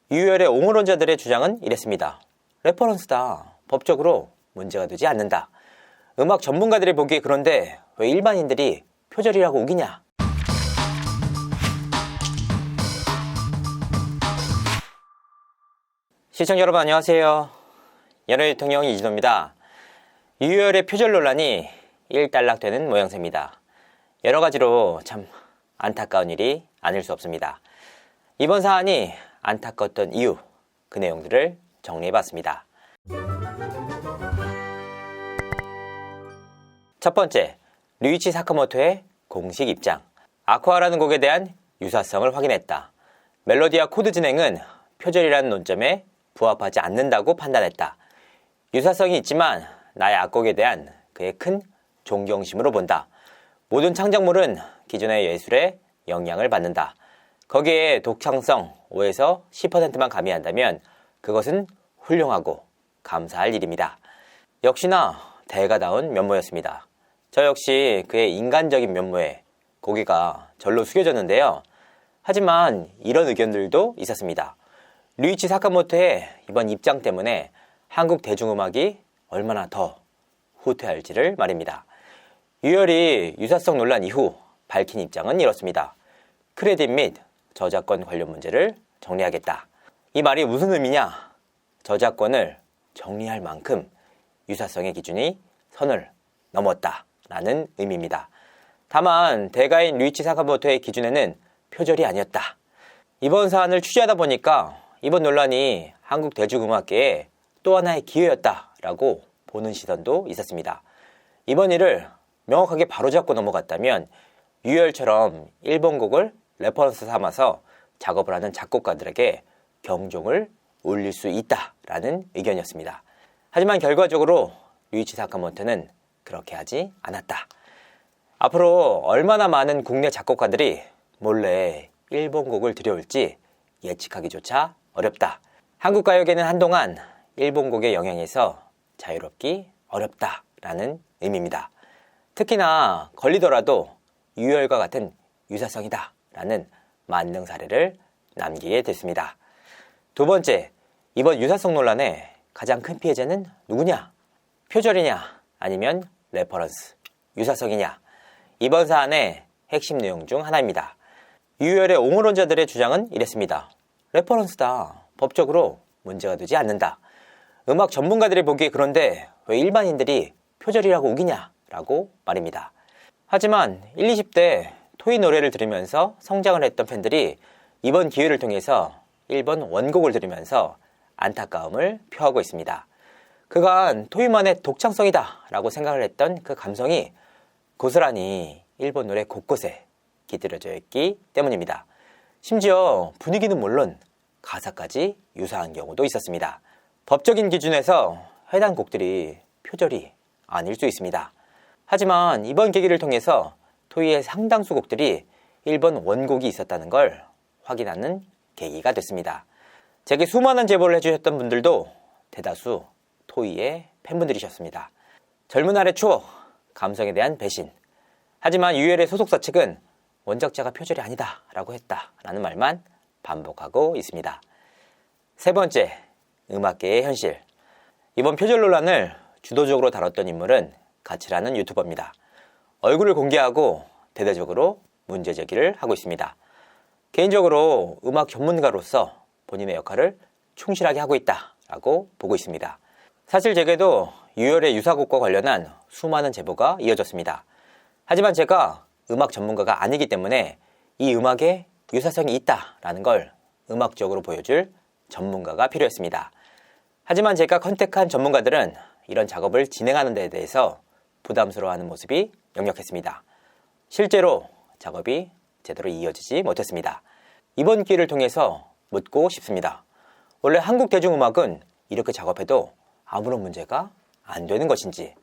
유열의 옹호론자들의 주장은 이랬습니다. 레퍼런스다. 법적으로 문제가 되지 않는다. 음악 전문가들이 보기에 그런데 왜 일반인들이 표절이라고 우기냐? 시청자 여러분 안녕하세요. 연예 대통령 이진호입니다. 유열의 표절 논란이 일단락되는 모양새입니다. 여러 가지로 참 안타까운 일이 아닐 수 없습니다. 이번 사안이 안타까웠던 이유, 그 내용들을 정리해봤습니다. 첫 번째, 류이치 사카모토의 공식 입장. 아쿠아라는 곡에 대한 유사성을 확인했다. 멜로디와 코드 진행은 표절이라는 논점에 부합하지 않는다고 판단했다. 유사성이 있지만 나의 악곡에 대한 그의 큰 존경심으로 본다. 모든 창작물은 기존의 예술에 영향을 받는다. 거기에 독창성 5에서 10%만 가미한다면 그것은 훌륭하고 감사할 일입니다. 역시나 대가다운 면모였습니다. 저 역시 그의 인간적인 면모에 고개가 절로 숙여졌는데요. 하지만 이런 의견들도 있었습니다. 류이치 사카모토의 이번 입장 때문에 한국 대중음악이 얼마나 더 후퇴할지를 말입니다. 유열이 유사성 논란 이후 밝힌 입장은 이렇습니다. 크레딧 및 저작권 관련 문제를 정리하겠다. 이 말이 무슨 의미냐? 저작권을 정리할 만큼 유사성의 기준이 선을 넘었다 라는 의미입니다. 다만 대가인 류이치 사카모토의 기준에는 표절이 아니었다. 이번 사안을 취재하다 보니까 이번 논란이 한국 대중음악계에 또 하나의 기회였다라고 보는 시선도 있었습니다. 이번 일을 명확하게 바로잡고 넘어갔다면 유열처럼 일본 곡을 레퍼런스 삼아서 작업을 하는 작곡가들에게 경종을 울릴 수 있다라는 의견이었습니다. 하지만 결과적으로 류이치 사카모토는 그렇게 하지 않았다. 앞으로 얼마나 많은 국내 작곡가들이 몰래 일본 곡을 들여올지 예측하기조차 어렵다. 한국 가요계는 한동안 일본 곡의 영향에서 자유롭기 어렵다라는 의미입니다. 특히나 걸리더라도 유열과 같은 유사성이다 라는 만능 사례를 남기게 됐습니다. 두 번째, 이번 유사성 논란의 가장 큰 피해자는 누구냐? 표절이냐? 아니면 레퍼런스, 유사성이냐? 이번 사안의 핵심 내용 중 하나입니다. 유열의 옹호론자들의 주장은 이랬습니다. 레퍼런스다. 법적으로 문제가 되지 않는다. 음악 전문가들이 보기에 그런데 왜 일반인들이 표절이라고 우기냐? 라고 말입니다. 하지만 20대 토이 노래를 들으면서 성장을 했던 팬들이 이번 기회를 통해서 일본 원곡을 들으면서 안타까움을 표하고 있습니다. 그간 토이만의 독창성이다 라고 생각을 했던 그 감성이 고스란히 일본 노래 곳곳에 깃들여져 있기 때문입니다. 심지어 분위기는 물론 가사까지 유사한 경우도 있었습니다. 법적인 기준에서 해당 곡들이 표절이 아닐 수 있습니다. 하지만 이번 계기를 통해서 토이의 상당수 곡들이 일본 원곡이 있었다는 걸 확인하는 계기가 됐습니다. 제게 수많은 제보를 해주셨던 분들도 대다수 토이의 팬분들이셨습니다. 젊은 날의 추억, 감성에 대한 배신. 하지만 유열의 소속사 측은 원작자가 표절이 아니다 라고 했다 라는 말만 반복하고 있습니다. 세 번째, 음악계의 현실. 이번 표절 논란을 주도적으로 다뤘던 인물은 가치라는 유튜버입니다. 얼굴을 공개하고 대대적으로 문제 제기를 하고 있습니다. 개인적으로 음악 전문가로서 본인의 역할을 충실하게 하고 있다라고 보고 있습니다. 사실 제게도 유열의 유사곡과 관련한 수많은 제보가 이어졌습니다. 하지만 제가 음악 전문가가 아니기 때문에 이 음악에 유사성이 있다라는 걸 음악적으로 보여줄 전문가가 필요했습니다. 하지만 제가 컨택한 전문가들은 이런 작업을 진행하는 데 대해서 부담스러워하는 모습이 역력했습니다. 실제로 작업이 제대로 이어지지 못했습니다. 이번 기회를 통해서 묻고 싶습니다. 원래 한국 대중음악은 이렇게 작업해도 아무런 문제가 안 되는 것인지,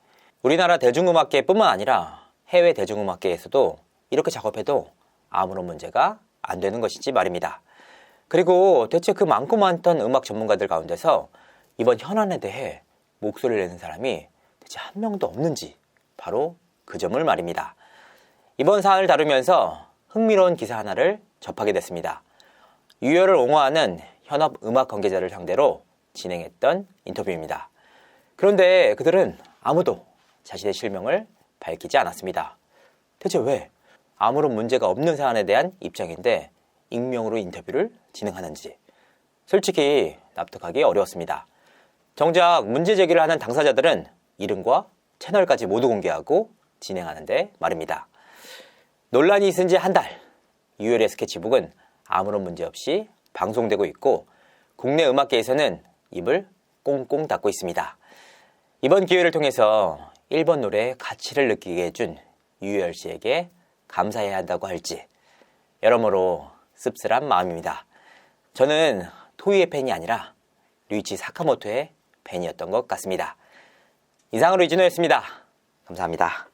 우리나라 대중음악계뿐만 아니라 해외 대중음악계에서도 이렇게 작업해도 아무런 문제가 안 되는 것인지 말입니다. 그리고 대체 그 많고 많던 음악 전문가들 가운데서 이번 현안에 대해 목소리를 내는 사람이 대체 한 명도 없는지, 바로 그 점을 말입니다. 이번 사안을 다루면서 흥미로운 기사 하나를 접하게 됐습니다. 유열을 옹호하는 현업 음악 관계자를 상대로 진행했던 인터뷰입니다. 그런데 그들은 아무도 자신의 실명을 밝히지 않았습니다. 대체 왜? 아무런 문제가 없는 사안에 대한 입장인데 익명으로 인터뷰를 진행하는지 솔직히 납득하기 어려웠습니다. 정작 문제 제기를 하는 당사자들은 이름과 채널까지 모두 공개하고 진행하는데 말입니다. 논란이 있은 지 한 달, 유열의 스케치북은 아무런 문제 없이 방송되고 있고 국내 음악계에서는 입을 꽁꽁 닫고 있습니다. 이번 기회를 통해서 일본 노래의 가치를 느끼게 해준 유열 씨에게 감사해야 한다고 할지 여러모로 씁쓸한 마음입니다. 저는 토이의 팬이 아니라 류이치 사카모토의 팬이었던 것 같습니다. 이상으로 이진호였습니다. 감사합니다.